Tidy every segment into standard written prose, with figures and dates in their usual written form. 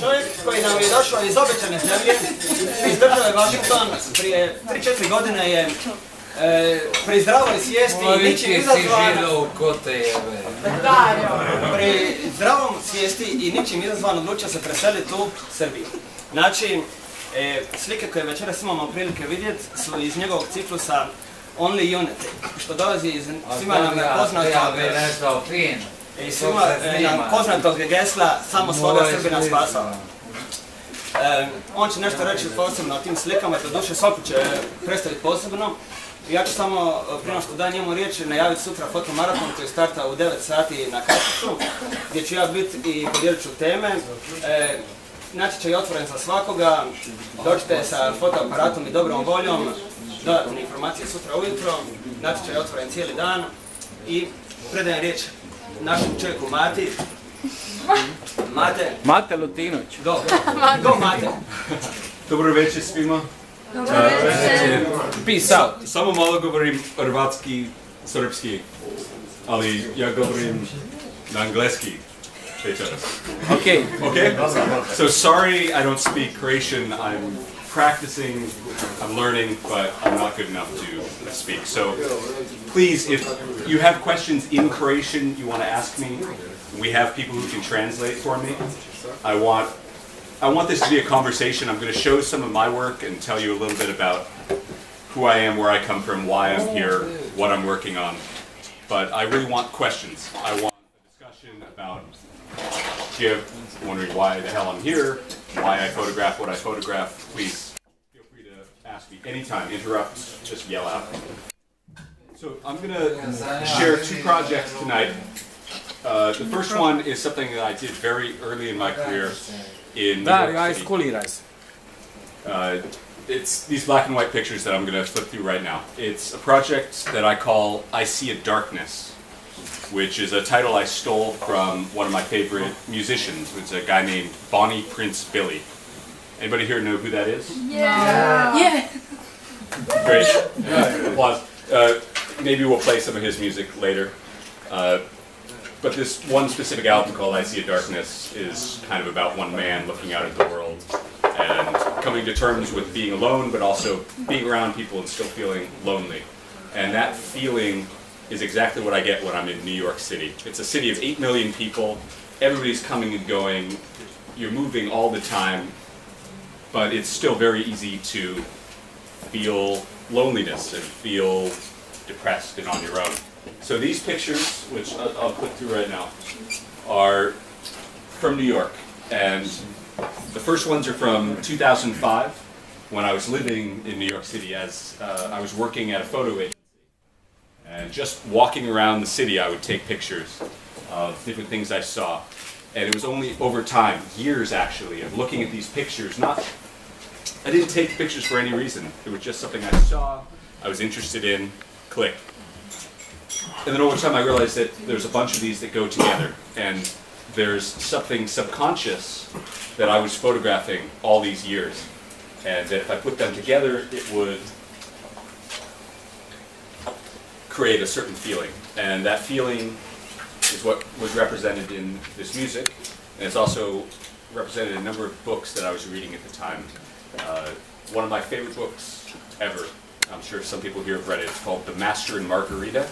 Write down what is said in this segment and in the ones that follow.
Čovjek koji nam je došao iz obećane zemlje, iz države Washington, prije 3-4 godine je pri zdravoj svijesti i ničim izazvan... Pri zdravom svijesti i ničim izazvan odlučio se preseliti u Srbiju. Znači, slike koje večeras imamo prilike vidjeti su iz njegovog ciklusa Only Unity, što dolazi iz svima nam poznatog gesla samo svoga Srbina spasava. On će nešto reći posebno o tim slikama, doduše svaku će predstaviti posebno. Ja ću samo, prije što dam njemu riječ, najaviti sutra fotomaraton koji starta u 9 sati na Kačiću, gdje ću ja biti i podijelit ću teme. Natječaj je otvoren za svakoga, dođite sa fotoaparatom i dobrom voljom, dodatne informacije sutra ujutro, natječaj je otvoren cijeli dan i predajem riječ našem čovjeku Mati. Mate Lutinović. Go Mate. Dobro večer svima. Peace out. Samo malo govorim hrvatski, srpski, ali ja govorim na engleski večeras. Okay. So sorry I don't speak Croatian. I'm practicing, I'm learning, but I'm not good enough to speak. So please, if you have questions in Croatian you want to ask me, we have people who can translate for me. I want this to be a conversation. I'm going to show some of my work and tell you a little bit about who I am, where I come from, why I'm here, what I'm working on. But I really want questions. I want a discussion about, if you're wondering why the hell I'm here, why I photograph what I photograph, please feel free to ask me anytime, interrupt, just yell out. So I'm going to share 2 projects tonight. The first one is something that I did very early in my career in New York City. It's these black and white pictures that I'm going to flip through right now. It's a project that I call I See a Darkness, which is a title I stole from one of my favorite musicians. It's a guy named Bonnie Prince Billy. Anybody here know who that is? Yeah. Great. Applause. Maybe we'll play some of his music later. But this one specific album called I See a Darkness is kind of about one man looking out at the world and coming to terms with being alone, but also being around people and still feeling lonely. And that feeling is exactly what I get when I'm in New York City. It's a city of 8 million people, everybody's coming and going, you're moving all the time, but it's still very easy to feel loneliness and feel depressed and on your own. So these pictures, which I'll click through right now, are from New York, and the first ones are from 2005, when I was living in New York City as I was working at a photo agency. And just walking around the city I would take pictures of different things I saw. And it was only over time, years actually, of looking at these pictures, I didn't take pictures for any reason. It was just something I saw, I was interested in, click. And then over time I realized that there's a bunch of these that go together, and there's something subconscious that I was photographing all these years, and that if I put them together it would create a certain feeling. And that feeling is what was represented in this music, and it's also represented in a number of books that I was reading at the time. One of my favorite books ever, I'm sure some people here have read it, it's called The Master and Margarita.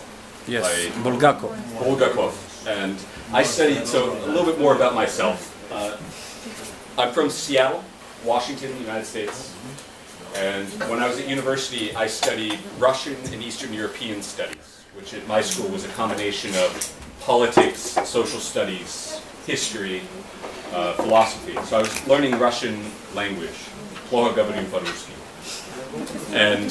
Yes, by Bulgakov. And I studied, so a little bit more about myself. I'm from Seattle, Washington, United States. And when I was at university, I studied Russian and Eastern European studies, which at my school was a combination of politics, social studies, history, philosophy. So I was learning Russian language. And